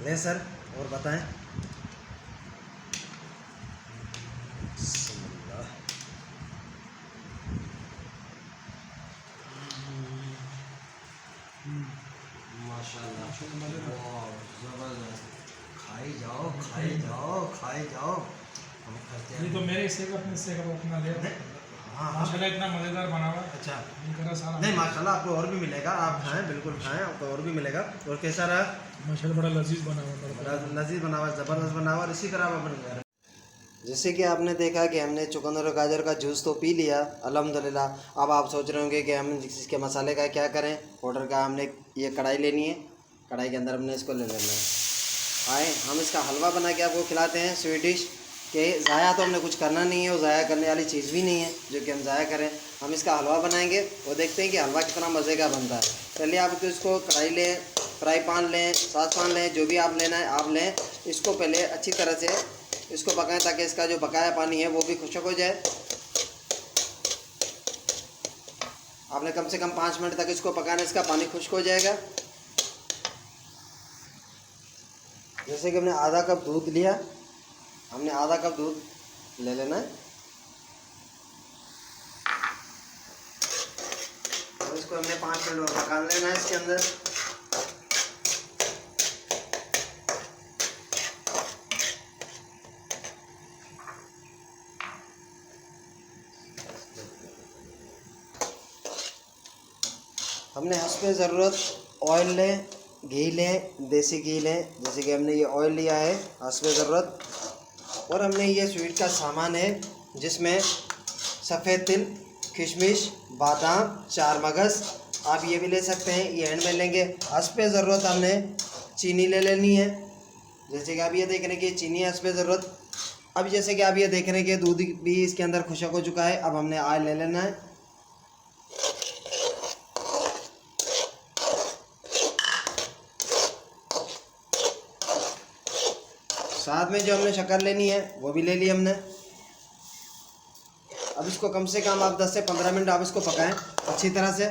लें सर, और बताएं। माशाल्लाह, ज़बरदस्त। खाई जाओ, खाई जाओ, खाई जाओ। हम खाते ये हैं। तो मेरे हिस्से का, अपने हिस्से का अपना ले। हाँ माशाल्लाह इतना मज़ेदार बना हुआ है। अच्छा, सारा नहीं माशाल्लाह, आपको और भी मिलेगा, आप खाएं, बिल्कुल खाएं, आपको और भी मिलेगा। और कैसा रहा? माशाल्लाह बड़ा लजीज बना हुआ, बड़ा लजीज बना हुआ, ज़बरदस्त बना हुआ। और इसी तरह आप अपने, जैसे कि आपने देखा कि हमने चुकंदर और गाजर का जूस तो पी लिया अल्हम्दुलिल्लाह। अब आप सोच रहे होंगे कि हम इसके मसाले का क्या करें। ऑर्डर का हमने ये कढ़ाई लेनी है, कढ़ाई के अंदर हमने इसको ले लेना है। आए हम इसका हलवा बना के आपको खिलाते हैं, स्वीट डिश। कि ज़ाया तो हमने कुछ करना नहीं है, और ज़ाया करने वाली चीज़ भी नहीं है जो कि हम ज़ाया करें। हम इसका हलवा बनाएंगे और देखते हैं कि हलवा कितना मज़े का बनता है। चलिए आप तो इसको कढ़ाई लें, फ्राई पैन लें, सास पैन लें, जो भी आप लेना है आप लें। इसको पहले अच्छी तरह से इसको पकाएं ताकि इसका जो बकाया पानी है वो भी खुश्क हो जाए। आपने कम से कम 5 मिनट तक इसको पकाना, इसका पानी खुश्क हो जाएगा। जैसे कि हमने आधा कप दूध लिया, हमने आधा कप दूध ले लेना है और इसको हमने 5 मिनट और पका लेना है इसके अंदर। हमने हस्बे ज़रूरत ऑयल लें, घी लें, देसी घी लें। जैसे कि हमने ये ऑयल लिया है हस्बे ज़रूरत। और हमने ये स्वीट का सामान है जिसमें सफ़ेद तिल, किशमिश, बादाम, 4 मगज़, आप ये भी ले सकते हैं, ये हैंड में लेंगे। हस्बे ज़रूरत हमने चीनी ले लेनी है। जैसे कि आप ये देख रहे हैं कि चीनी है हस्बे ज़रूरत। अब जैसे कि आप ये देख रहे हैं कि दूध भी इसके अंदर खुश्क हो चुका है। अब हमने ऑयल ले लेना है। साथ में जो हमने शक्कर लेनी है वो भी ले ली हमने। अब इसको कम से कम आप 10 से 15 मिनट आप इसको पकाएं अच्छी तरह से।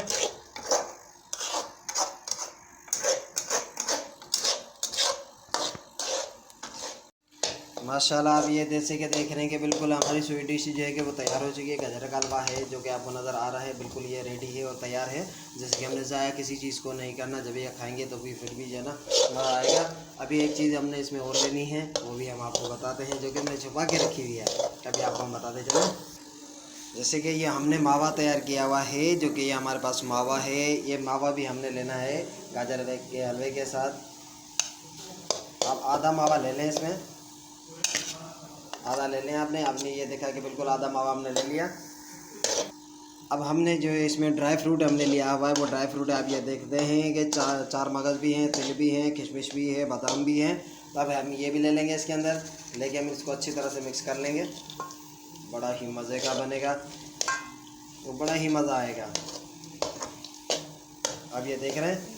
माशाल्लाह आप ये जैसे कि देख रहे हैं कि बिल्कुल हमारी स्वीट डिश जो है कि वो तैयार हो चुकी है। गाजर का हलवा है जो कि आपको नज़र आ रहा है, बिल्कुल ये रेडी है और तैयार है। जैसे कि हमने ज़ाया किसी चीज़ को नहीं करना, जब ये खाएंगे तो भी फिर भी जो है ना मज़ा आएगा। अभी एक चीज़ हमने इसमें और लेनी है, वो भी हम आपको बताते हैं, जो कि हमने छुपा के रखी हुई है, अभी आपको हम बताते चलें। जैसे कि ये हमने मावा तैयार किया हुआ है, जो कि ये हमारे पास मावा है। ये मावा भी हमने लेना है गाजर के हलवे के साथ। आप आधा मावा ले लें, इसमें आधा ले लें आपने ये देखा कि बिल्कुल आधा मावा हमने ले लिया। अब हमने जो है इसमें ड्राई फ्रूट हमने लिया हुआ है, वो ड्राई फ्रूट आप ये देखते हैं कि 4 मगज़ भी हैं, तिल भी हैं, किशमिश भी है, बादाम भी हैं। तो अब हम ये भी ले लेंगे इसके अंदर, लेके हम इसको अच्छी तरह से मिक्स कर लेंगे। बड़ा ही मज़े का बनेगा, वो बड़ा ही मज़ा आएगा। अब ये देख रहे हैं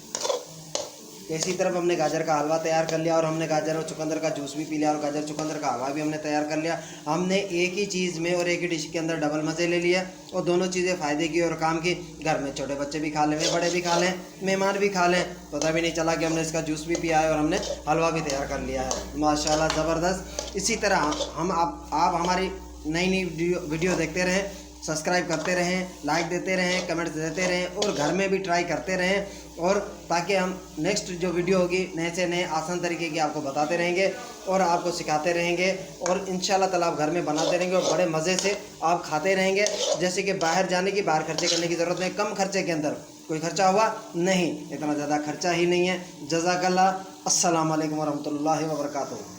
इसी तरफ हमने गाजर का हलवा तैयार कर लिया, और हमने गाजर और चुकंदर का जूस भी पी लिया, और गाजर चुकंदर का हलवा भी हमने तैयार कर लिया। हमने एक ही चीज़ में और एक ही डिश के अंदर डबल मज़े ले लिया, और दोनों चीज़ें फ़ायदे की और काम की। घर में छोटे बच्चे भी खा लें, बड़े भी खा लें, मेहमान भी खा लें, पता भी नहीं चला कि हमने इसका जूस भी पिया है और हमने हलवा भी तैयार कर लिया है। माशाल्लाह ज़बरदस्त। इसी तरह हम आप हमारी नई नई वीडियो देखते रहें, सब्सक्राइब करते रहें, लाइक देते रहें, कमेंट्स देते रहें, और घर में भी ट्राई करते रहें, और ताकि हम नेक्स्ट जो वीडियो होगी नए से नए आसान तरीके की आपको बताते रहेंगे और आपको सिखाते रहेंगे, और इंशाल्लाह ताला आप घर में बनाते रहेंगे और बड़े मज़े से आप खाते रहेंगे। जैसे कि बाहर जाने की, बाहर खर्चे करने की ज़रूरत नहीं, कम खर्चे के अंदर कोई खर्चा हुआ नहीं, इतना ज़्यादा खर्चा ही नहीं है। जज़ाकल्लाह। अस्सलाम वालेकुम वरहमतुल्लाहि वबरकातुहू।